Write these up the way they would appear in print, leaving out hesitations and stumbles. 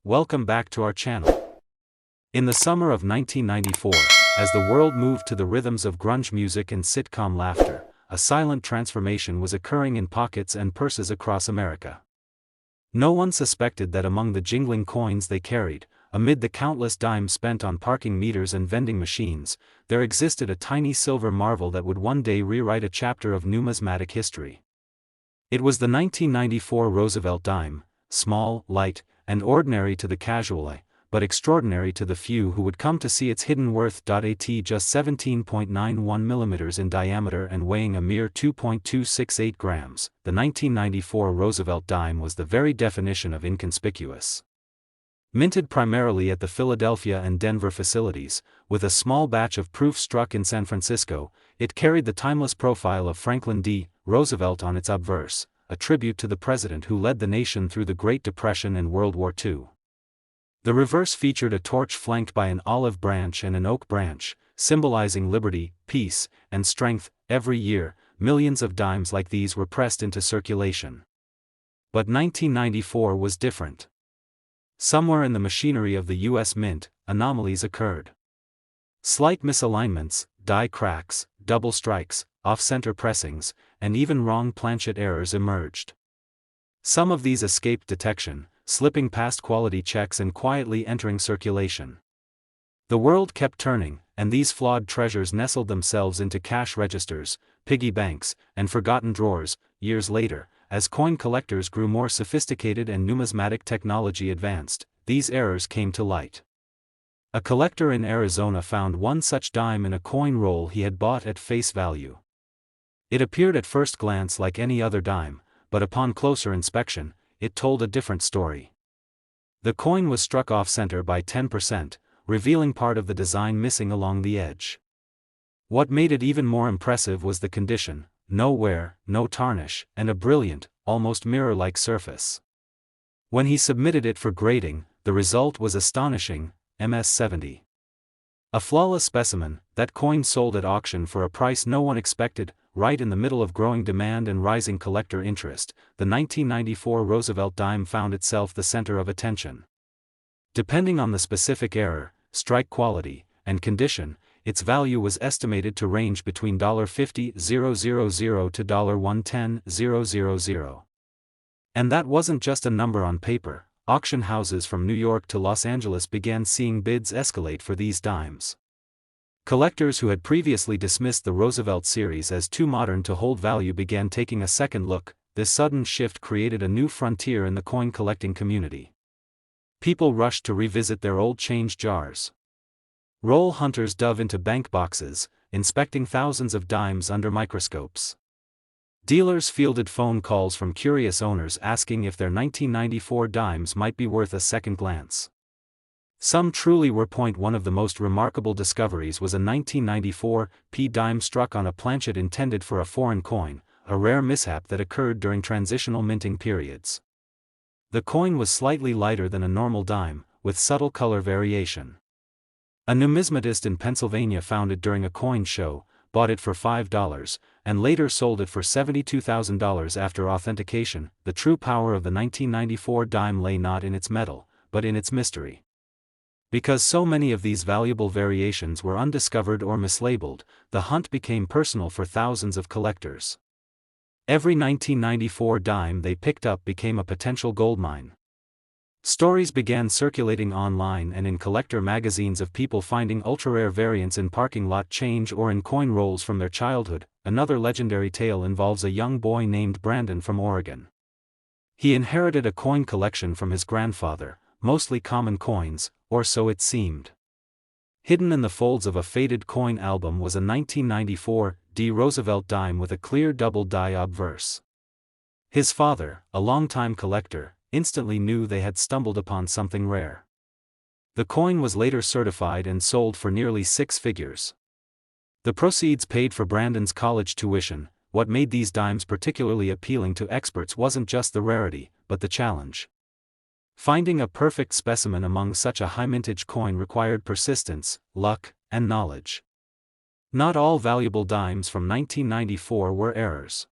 welcome back to our channel. In the summer of 1994, as the world moved to the rhythms of grunge music and sitcom laughter, a silent transformation was occurring in pockets and purses across America. No one suspected that among the jingling coins they carried, amid the countless dimes spent on parking meters and vending machines, there existed a tiny silver marvel that would one day rewrite a chapter of numismatic history. It was the 1994 Roosevelt Dime, small, light, and ordinary to the casual eye, but extraordinary to the few who would come to see its hidden worth. At just 17.91 millimeters in diameter and weighing a mere 2.268 grams, the 1994 Roosevelt Dime was the very definition of inconspicuous. Minted primarily at the Philadelphia and Denver facilities, with a small batch of proof struck in San Francisco, it carried the timeless profile of Franklin D. Roosevelt on its obverse, a tribute to the president who led the nation through the Great Depression and World War II. The reverse featured a torch flanked by an olive branch and an oak branch, symbolizing liberty, peace, and strength. Every year, millions of dimes like these were pressed into circulation. But 1994 was different. Somewhere in the machinery of the U.S. Mint, anomalies occurred. Slight misalignments, die cracks, double strikes, off-center pressings, and even wrong planchet errors emerged. Some of these escaped detection, slipping past quality checks and quietly entering circulation. The world kept turning, and these flawed treasures nestled themselves into cash registers, piggy banks, and forgotten drawers. Years later, as coin collectors grew more sophisticated and numismatic technology advanced, these errors came to light. A collector in Arizona found one such dime in a coin roll he had bought at face value. It appeared at first glance like any other dime, but upon closer inspection, it told a different story. The coin was struck off-center by 10%, revealing part of the design missing along the edge. What made it even more impressive was the condition: no wear, no tarnish, and a brilliant, almost mirror-like surface. When he submitted it for grading, the result was astonishing: MS-70. A flawless specimen. That coin sold at auction for a price no one expected. Right in the middle of growing demand and rising collector interest, the 1994 Roosevelt Dime found itself the center of attention. Depending on the specific error, strike quality, and condition, its value was estimated to range between $50,000 to $110,000. And that wasn't just a number on paper. Auction houses from New York to Los Angeles began seeing bids escalate for these dimes. Collectors who had previously dismissed the Roosevelt series as too modern to hold value began taking a second look. This sudden shift created a new frontier in the coin collecting community. People rushed to revisit their old change jars. Roll hunters dove into bank boxes, inspecting thousands of dimes under microscopes. Dealers fielded phone calls from curious owners asking if their 1994 dimes might be worth a second glance. Some truly were. One of the most remarkable discoveries was a 1994 P dime struck on a planchet intended for a foreign coin, a rare mishap that occurred during transitional minting periods. The coin was slightly lighter than a normal dime, with subtle color variation. A numismatist in Pennsylvania found it during a coin show, bought it for $5, and later sold it for $72,000 after authentication. The true power of the 1994 dime lay not in its metal, but in its mystery. Because so many of these valuable variations were undiscovered or mislabeled, the hunt became personal for thousands of collectors. Every 1994 dime they picked up became a potential goldmine. Stories began circulating online and in collector magazines of people finding ultra-rare variants in parking lot change or in coin rolls from their childhood. Another legendary tale involves a young boy named Brandon from Oregon. He inherited a coin collection from his grandfather, mostly common coins, or so it seemed. Hidden in the folds of a faded coin album was a 1994 D. Roosevelt dime with a clear double die obverse. His father, a longtime collector, instantly knew they had stumbled upon something rare. The coin was later certified and sold for nearly six figures. The proceeds paid for Brandon's college tuition. What made these dimes particularly appealing to experts wasn't just the rarity, but the challenge. Finding a perfect specimen among such a high-mintage coin required persistence, luck, and knowledge. Not all valuable dimes from 1994 were errors.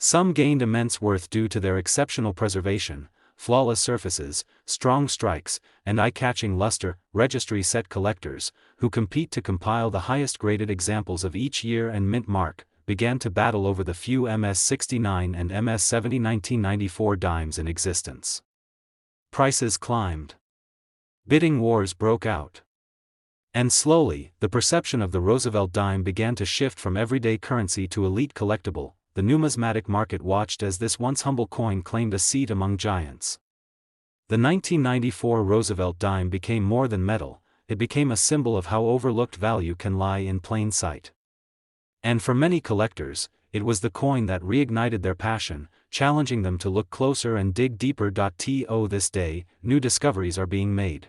Some gained immense worth due to their exceptional preservation, flawless surfaces, strong strikes, and eye-catching luster. Registry set collectors, who compete to compile the highest-graded examples of each year and mint mark, began to battle over the few MS-69 and MS-70 1994 dimes in existence. Prices climbed. Bidding wars broke out. And slowly, the perception of the Roosevelt dime began to shift from everyday currency to elite collectible. The numismatic market watched as this once humble coin claimed a seat among giants. The 1994 Roosevelt dime became more than metal, it became a symbol of how overlooked value can lie in plain sight. And for many collectors, it was the coin that reignited their passion, challenging them to look closer and dig deeper. To this day, new discoveries are being made.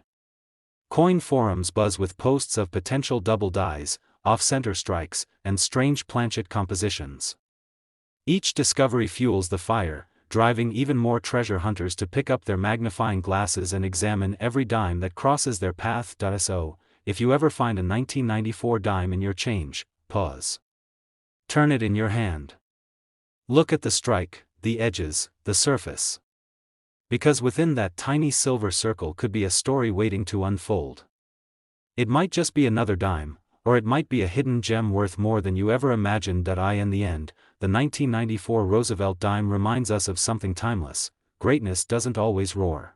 Coin forums buzz with posts of potential double dies, off-center strikes, and strange planchet compositions. Each discovery fuels the fire, driving even more treasure hunters to pick up their magnifying glasses and examine every dime that crosses their path. So, if you ever find a 1994 dime in your change, pause. Turn it in your hand. Look at the strike, the edges, the surface. Because within that tiny silver circle could be a story waiting to unfold. It might just be another dime, or it might be a hidden gem worth more than you ever imagined. In the end, the 1994 Roosevelt dime reminds us of something timeless: greatness doesn't always roar.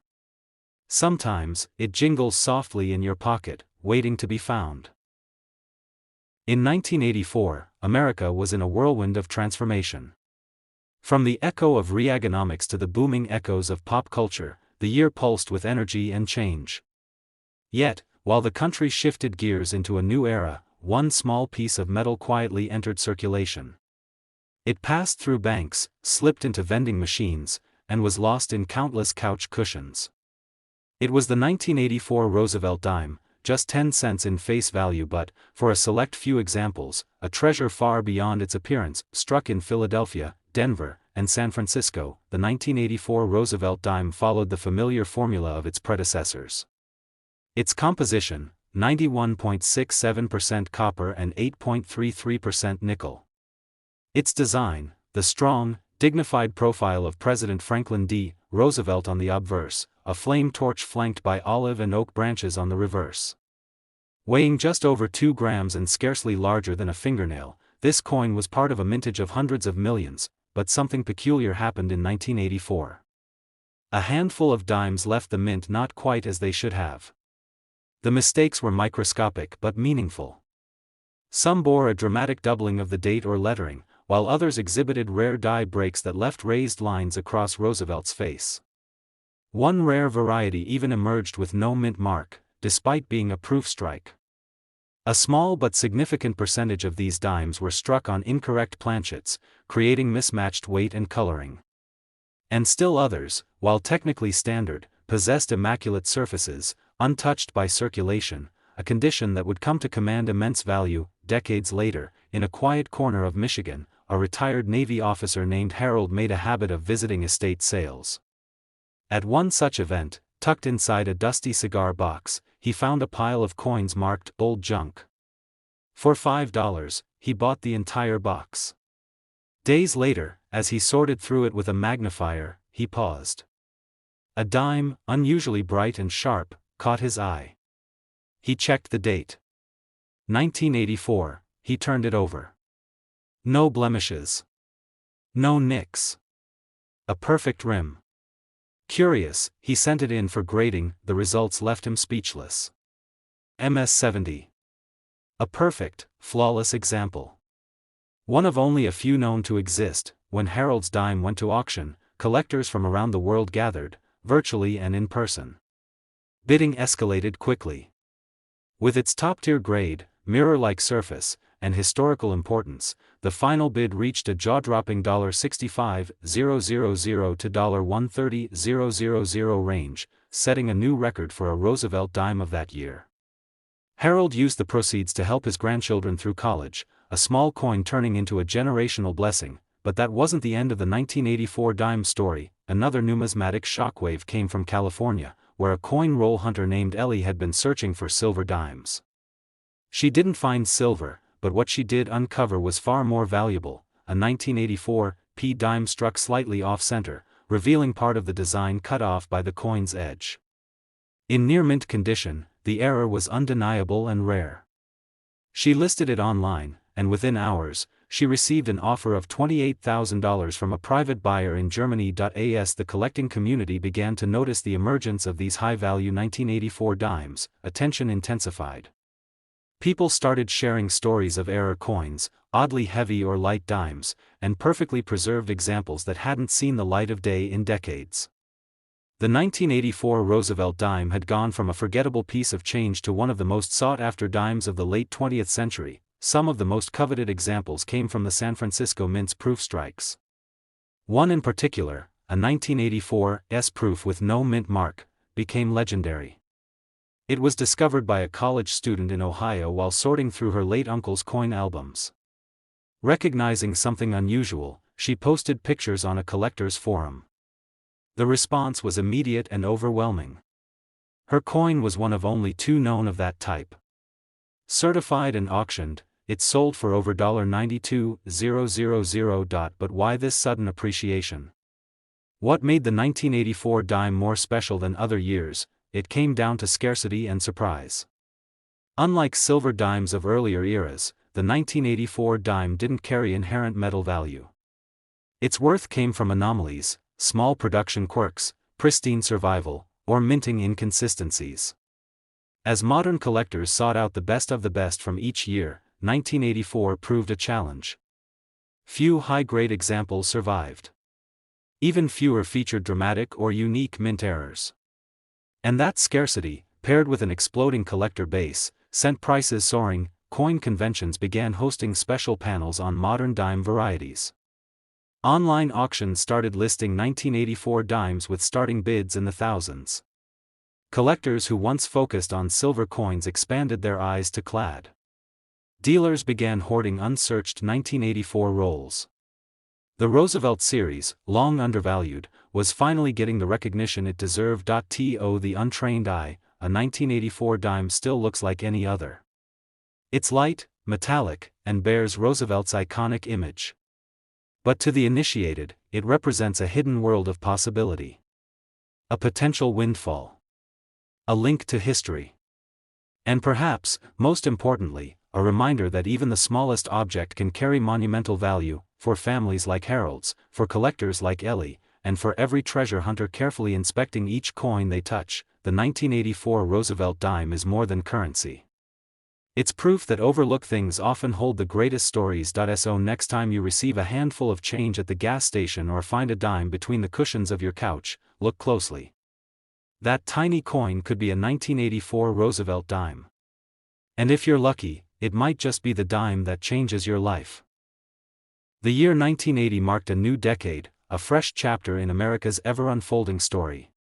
Sometimes, it jingles softly in your pocket, waiting to be found. In 1984, America was in a whirlwind of transformation. From the echo of Reaganomics to the booming echoes of pop culture, the year pulsed with energy and change. Yet, while the country shifted gears into a new era, one small piece of metal quietly entered circulation. It passed through banks, slipped into vending machines, and was lost in countless couch cushions. It was the 1984 Roosevelt dime, just 10 cents in face value, but, for a select few examples, a treasure far beyond its appearance. Struck in Philadelphia, Denver, and San Francisco, the 1984 Roosevelt dime followed the familiar formula of its predecessors. Its composition, 91.67% copper and 8.33% nickel. Its design, the strong, dignified profile of President Franklin D. Roosevelt on the obverse, a flame torch flanked by olive and oak branches on the reverse. Weighing just over 2 grams and scarcely larger than a fingernail, this coin was part of a mintage of hundreds of millions, but something peculiar happened in 1984. A handful of dimes left the mint not quite as they should have. The mistakes were microscopic but meaningful. Some bore a dramatic doubling of the date or lettering, while others exhibited rare die breaks that left raised lines across Roosevelt's face. One rare variety even emerged with no mint mark, despite being a proof strike. A small but significant percentage of these dimes were struck on incorrect planchets, creating mismatched weight and coloring. And still others, while technically standard, possessed immaculate surfaces, untouched by circulation, a condition that would come to command immense value. Decades later, in a quiet corner of Michigan, a retired Navy officer named Harold made a habit of visiting estate sales. At one such event, tucked inside a dusty cigar box, he found a pile of coins marked "old junk." For $5, he bought the entire box. Days later, as he sorted through it with a magnifier, he paused. A dime, unusually bright and sharp, caught his eye. He checked the date. 1984, he turned it over. No blemishes. No nicks. A perfect rim. Curious, he sent it in for grading. The results left him speechless. MS-70. A perfect, flawless example. One of only a few known to exist. When Harold's dime went to auction, collectors from around the world gathered, virtually and in person. Bidding escalated quickly. With its top-tier grade, mirror-like surface, and historical importance, the final bid reached a jaw-dropping $65,000 to $130,000 range, setting a new record for a Roosevelt dime of that year. Harold used the proceeds to help his grandchildren through college, a small coin turning into a generational blessing. But that wasn't the end of the 1984 dime story. Another numismatic shockwave came from California, where a coin roll hunter named Ellie had been searching for silver dimes. She didn't find silver, but what she did uncover was far more valuable: a 1984 P dime struck slightly off-center, revealing part of the design cut off by the coin's edge. In near-mint condition, the error was undeniable and rare. She listed it online, and within hours, she received an offer of $28,000 from a private buyer in Germany. As the collecting community began to notice the emergence of these high-value 1984 dimes, attention intensified. People started sharing stories of error coins, oddly heavy or light dimes, and perfectly preserved examples that hadn't seen the light of day in decades. The 1984 Roosevelt dime had gone from a forgettable piece of change to one of the most sought-after dimes of the late 20th century. Some of the most coveted examples came from the San Francisco Mint's proof strikes. One in particular, a 1984 S-proof with no mint mark, became legendary. It was discovered by a college student in Ohio while sorting through her late uncle's coin albums. Recognizing something unusual, she posted pictures on a collector's forum. The response was immediate and overwhelming. Her coin was one of only two known of that type. Certified and auctioned, it sold for over $92,000. But why this sudden appreciation? What made the 1984 dime more special than other years? It came down to scarcity and surprise. Unlike silver dimes of earlier eras, the 1984 dime didn't carry inherent metal value. Its worth came from anomalies, small production quirks, pristine survival, or minting inconsistencies. As modern collectors sought out the best of the best from each year, 1984 proved a challenge. Few high-grade examples survived. Even fewer featured dramatic or unique mint errors. And that scarcity, paired with an exploding collector base, sent prices soaring. Coin conventions began hosting special panels on modern dime varieties. Online auctions started listing 1984 dimes with starting bids in the thousands. Collectors who once focused on silver coins expanded their eyes to clad. Dealers began hoarding unsearched 1984 rolls. The Roosevelt series, long undervalued, was finally getting the recognition it deserved. To the untrained eye, a 1984 dime still looks like any other. It's light, metallic, and bears Roosevelt's iconic image. But to the initiated, it represents a hidden world of possibility. A potential windfall. A link to history. And perhaps, most importantly, a reminder that even the smallest object can carry monumental value, for families like Harold's, for collectors like Ellie, and for every treasure hunter carefully inspecting each coin they touch. The 1984 Roosevelt dime is more than currency. It's proof that overlooked things often hold the greatest stories. So next time you receive a handful of change at the gas station or find a dime between the cushions of your couch, look closely. That tiny coin could be a 1984 Roosevelt dime. And if you're lucky, it might just be the dime that changes your life. The year 1980 marked a new decade, a fresh chapter in America's ever-unfolding story.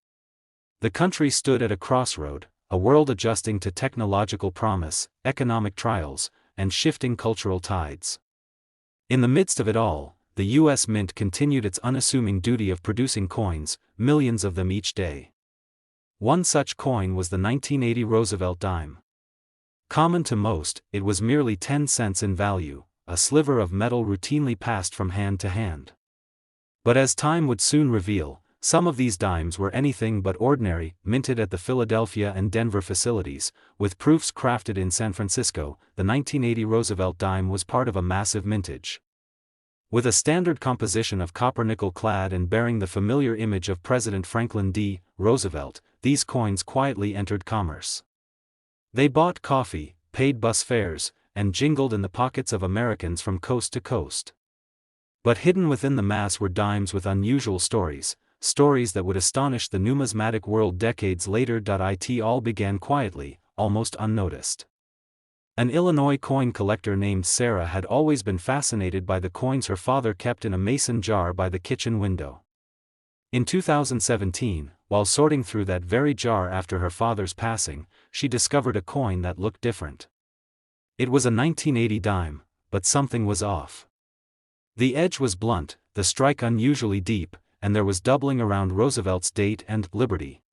The country stood at a crossroad, a world adjusting to technological promise, economic trials, and shifting cultural tides. In the midst of it all, the U.S. Mint continued its unassuming duty of producing coins, millions of them each day. One such coin was the 1980 Roosevelt dime. Common to most, it was merely 10 cents in value, a sliver of metal routinely passed from hand to hand. But as time would soon reveal, some of these dimes were anything but ordinary. Minted at the Philadelphia and Denver facilities, with proofs crafted in San Francisco, the 1980 Roosevelt dime was part of a massive mintage. With a standard composition of copper-nickel clad and bearing the familiar image of President Franklin D. Roosevelt, these coins quietly entered commerce. They bought coffee, paid bus fares, and jingled in the pockets of Americans from coast to coast. But hidden within the mass were dimes with unusual stories, stories that would astonish the numismatic world decades later. It all began quietly, almost unnoticed. An Illinois coin collector named Sarah had always been fascinated by the coins her father kept in a mason jar by the kitchen window. In 2017, while sorting through that very jar after her father's passing, she discovered a coin that looked different. It was a 1980 dime, but something was off. The edge was blunt, the strike unusually deep, and there was doubling around Roosevelt's date and liberty.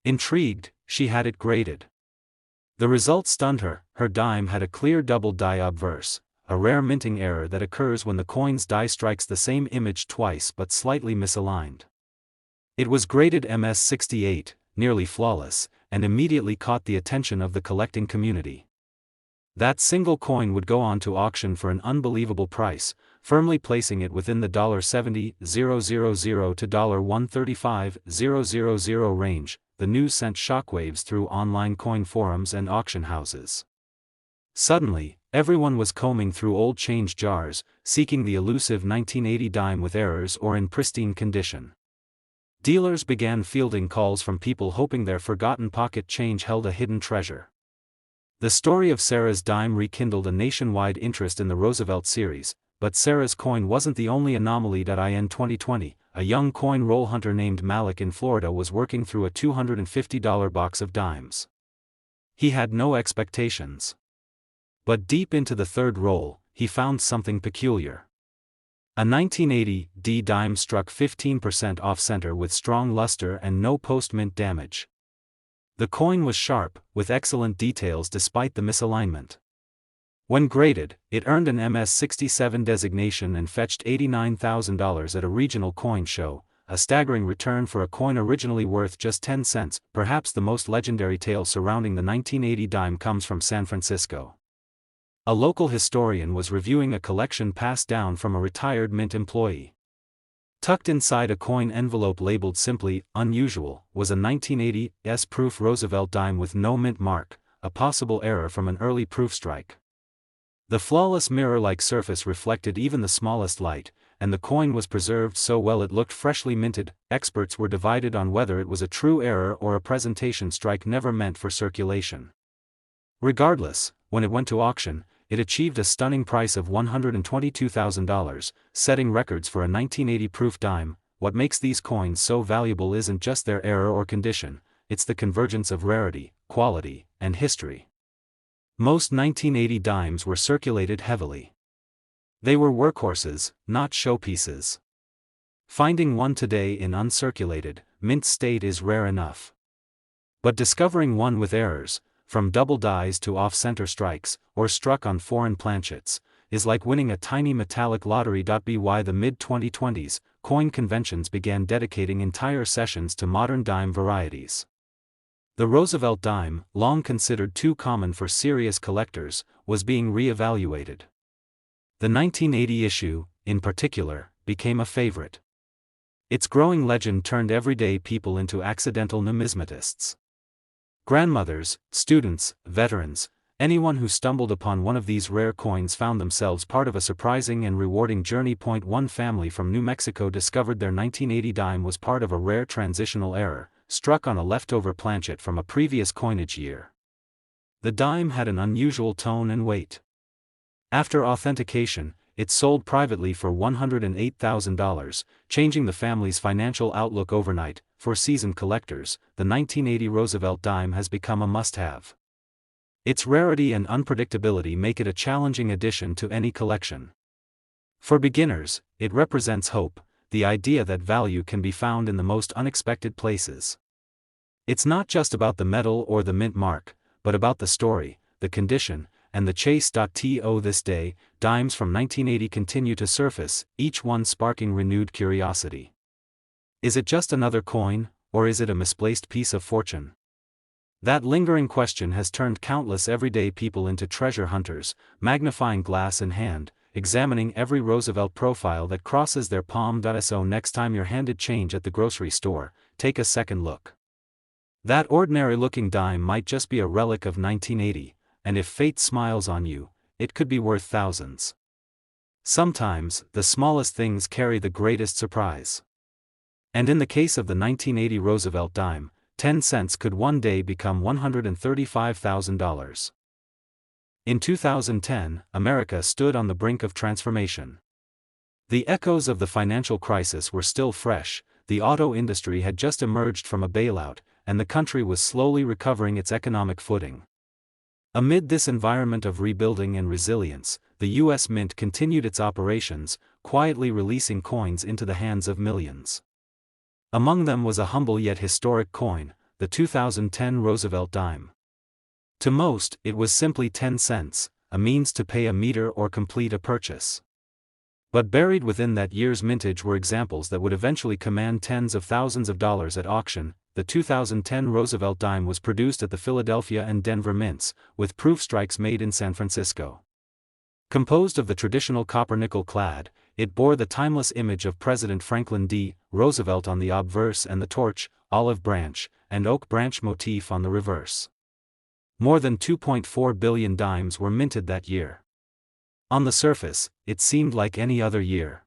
Intrigued, she had it graded. The result stunned her. Her dime had a clear double die obverse, a rare minting error that occurs when the coin's die strikes the same image twice but slightly misaligned. It was graded MS-68, nearly flawless, and immediately caught the attention of the collecting community. That single coin would go on to auction for an unbelievable price, firmly placing it within the $70,000 to $135,000 range. The news sent shockwaves through online coin forums and auction houses. Suddenly, everyone was combing through old change jars, seeking the elusive 1980 dime with errors or in pristine condition. Dealers began fielding calls from people hoping their forgotten pocket change held a hidden treasure. The story of Sarah's dime rekindled a nationwide interest in the Roosevelt series, but Sarah's coin wasn't the only anomaly. In 2020, a young coin roll hunter named Malik in Florida was working through a $250 box of dimes. He had no expectations. But deep into the third roll, he found something peculiar. A 1980 D dime struck 15% off-center with strong luster and no post-mint damage. The coin was sharp, with excellent details despite the misalignment. When graded, it earned an MS-67 designation and fetched $89,000 at a regional coin show, a staggering return for a coin originally worth just 10 cents. Perhaps the most legendary tale surrounding the 1980 dime comes from San Francisco. A local historian was reviewing a collection passed down from a retired mint employee. Tucked inside a coin envelope labeled simply, "Unusual," was a 1980 S-proof Roosevelt dime with no mint mark, a possible error from an early proof strike. The flawless mirror-like surface reflected even the smallest light, and the coin was preserved so well it looked freshly minted. Experts were divided on whether it was a true error or a presentation strike never meant for circulation. Regardless, when it went to auction, it achieved a stunning price of $122,000, setting records for a 1980 proof dime. What makes these coins so valuable isn't just their error or condition, it's the convergence of rarity, quality, and history. Most 1980 dimes were circulated heavily. They were workhorses, not showpieces. Finding one today in uncirculated, mint state is rare enough. But discovering one with errors, from double dies to off-center strikes, or struck on foreign planchets, is like winning a tiny metallic lottery. By the mid-2020s, coin conventions began dedicating entire sessions to modern dime varieties. The Roosevelt dime, long considered too common for serious collectors, was being re-evaluated. The 1980 issue, in particular, became a favorite. Its growing legend turned everyday people into accidental numismatists. Grandmothers, students, veterans, anyone who stumbled upon one of these rare coins found themselves part of a surprising and rewarding journey. One family from New Mexico discovered their 1980 dime was part of a rare transitional error, struck on a leftover planchet from a previous coinage year. The dime had an unusual tone and weight. After authentication, it sold privately for $108,000, changing the family's financial outlook overnight. For seasoned collectors, the 1980 Roosevelt dime has become a must-have. Its rarity and unpredictability make it a challenging addition to any collection. For beginners, it represents hope, the idea that value can be found in the most unexpected places. It's not just about the metal or the mint mark, but about the story, the condition, and the chase. To this day, dimes from 1980 continue to surface, each one sparking renewed curiosity. Is it just another coin, or is it a misplaced piece of fortune? That lingering question has turned countless everyday people into treasure hunters, magnifying glass in hand, examining every Roosevelt profile that crosses their palm. So next time you're handed change at the grocery store, take a second look. That ordinary-looking dime might just be a relic of 1980, and if fate smiles on you, it could be worth thousands. Sometimes, the smallest things carry the greatest surprise. And in the case of the 1980 Roosevelt dime, 10 cents could one day become $135,000. In 2010, America stood on the brink of transformation. The echoes of the financial crisis were still fresh, the auto industry had just emerged from a bailout, and the country was slowly recovering its economic footing. Amid this environment of rebuilding and resilience, the U.S. Mint continued its operations, quietly releasing coins into the hands of millions. Among them was a humble yet historic coin, the 2010 Roosevelt dime. To most, it was simply 10 cents, a means to pay a meter or complete a purchase. But buried within that year's mintage were examples that would eventually command tens of thousands of dollars at auction. The 2010 Roosevelt Dime was produced at the Philadelphia and Denver mints, with proof strikes made in San Francisco. Composed of the traditional copper-nickel clad, it bore the timeless image of President Franklin D. Roosevelt on the obverse and the torch, olive branch, and oak branch motif on the reverse. More than 2.4 billion dimes were minted that year. On the surface, it seemed like any other year.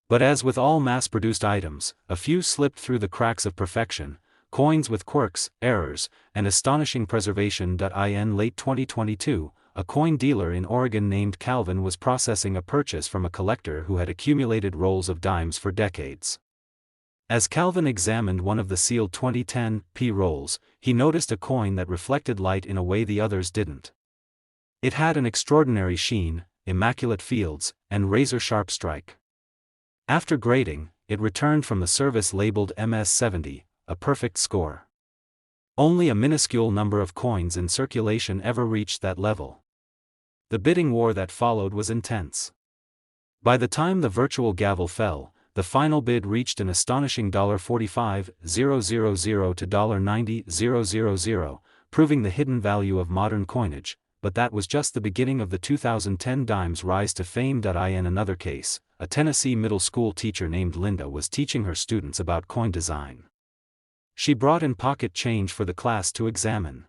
But as with all mass-produced items, a few slipped through the cracks of perfection, coins with quirks, errors, and astonishing preservation. In late 2022, a coin dealer in Oregon named Calvin was processing a purchase from a collector who had accumulated rolls of dimes for decades. As Calvin examined one of the sealed 2010 P rolls, he noticed a coin that reflected light in a way the others didn't. It had an extraordinary sheen, immaculate fields, and razor-sharp strike. After grading, it returned from the service labeled MS-70, a perfect score. Only a minuscule number of coins in circulation ever reached that level. The bidding war that followed was intense. By the time the virtual gavel fell, the final bid reached an astonishing $45,000 to $90,000, proving the hidden value of modern coinage, but that was just the beginning of the 2010 dime's rise to fame. In another case, a Tennessee middle school teacher named Linda was teaching her students about coin design. She brought in pocket change for the class to examine.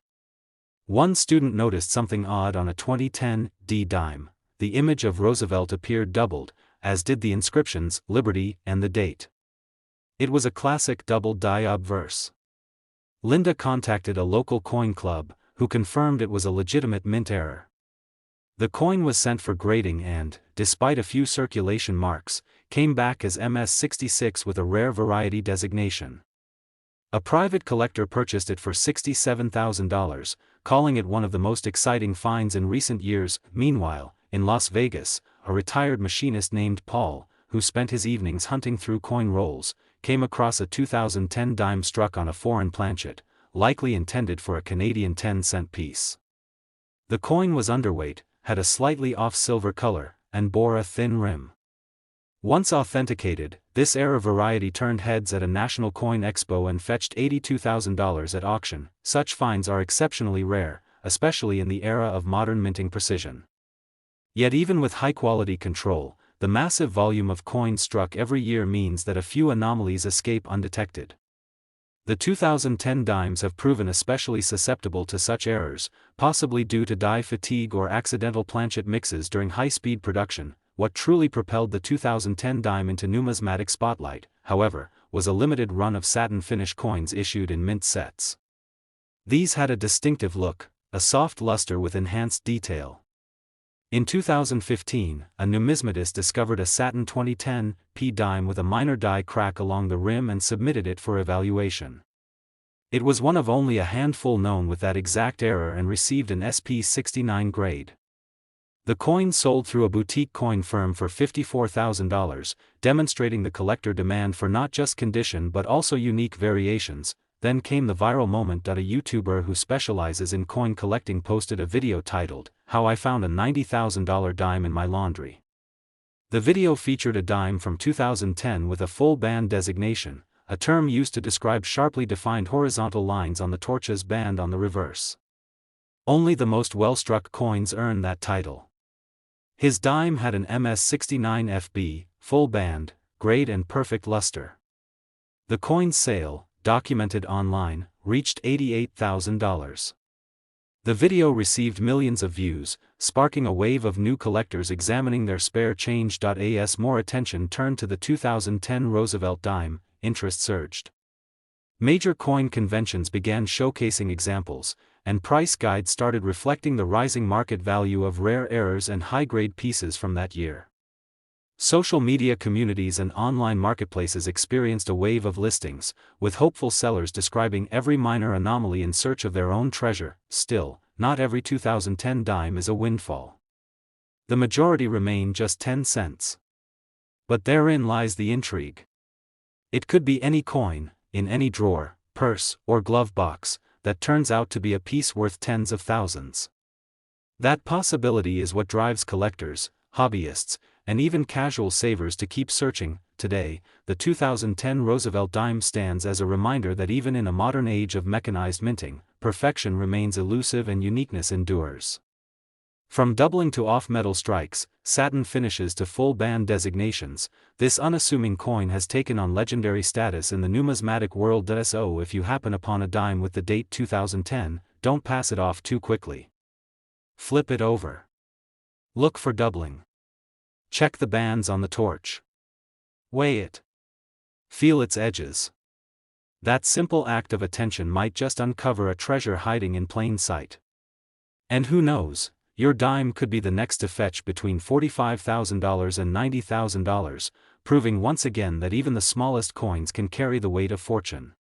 One student noticed something odd on a 2010 D dime. The image of Roosevelt appeared doubled, as did the inscriptions, Liberty, and the date. It was a classic double die obverse. Linda contacted a local coin club, who confirmed it was a legitimate mint error. The coin was sent for grading and, despite a few circulation marks, came back as MS-66 with a rare variety designation. A private collector purchased it for $67,000, calling it one of the most exciting finds in recent years. Meanwhile, in Las Vegas, a retired machinist named Paul, who spent his evenings hunting through coin rolls, came across a 2010 dime struck on a foreign planchet, likely intended for a Canadian 10-cent piece. The coin was underweight, had a slightly off silver color, and bore a thin rim. Once authenticated, this rare variety turned heads at a national coin expo and fetched $82,000 at auction. Such finds are exceptionally rare, especially in the era of modern minting precision. Yet even with high-quality control, the massive volume of coins struck every year means that a few anomalies escape undetected. The 2010 dimes have proven especially susceptible to such errors, possibly due to die fatigue or accidental planchet mixes during high-speed production. What truly propelled the 2010 dime into numismatic spotlight, however, was a limited run of satin finish coins issued in mint sets. These had a distinctive look, a soft luster with enhanced detail. In 2015, a numismatist discovered a satin 2010 P dime with a minor die crack along the rim and submitted it for evaluation. It was one of only a handful known with that exact error and received an SP69 grade. The coin sold through a boutique coin firm for $54,000, demonstrating the collector demand for not just condition but also unique variations. Then came the viral moment. A YouTuber who specializes in coin collecting posted a video titled, "How I Found a $90,000 Dime in My Laundry." The video featured a dime from 2010 with a full band designation, a term used to describe sharply defined horizontal lines on the torch's band on the reverse. Only the most well-struck coins earn that title. His dime had an MS-69 FB, full band, grade and perfect luster. The coin's sale, documented online, reached $88,000. The video received millions of views, sparking a wave of new collectors examining their spare change. As more attention turned to the 2010 Roosevelt Dime, interest surged. Major coin conventions began showcasing examples, and price guides started reflecting the rising market value of rare errors and high-grade pieces from that year. Social media communities and online marketplaces experienced a wave of listings, with hopeful sellers describing every minor anomaly in search of their own treasure. Still, not every 2010 dime is a windfall. The majority remain just 10 cents. But therein lies the intrigue. It could be any coin, in any drawer, purse, or glove box, that turns out to be a piece worth tens of thousands. That possibility is what drives collectors, hobbyists, and even casual savers to keep searching. Today, the 2010 Roosevelt Dime stands as a reminder that even in a modern age of mechanized minting, perfection remains elusive and uniqueness endures. From doubling to off-metal strikes, satin finishes to full band designations, this unassuming coin has taken on legendary status in the numismatic world. So if you happen upon a dime with the date 2010, don't pass it off too quickly. Flip it over. Look for doubling. Check the bands on the torch. Weigh it. Feel its edges. That simple act of attention might just uncover a treasure hiding in plain sight. And who knows, your dime could be the next to fetch between $45,000 and $90,000, proving once again that even the smallest coins can carry the weight of fortune.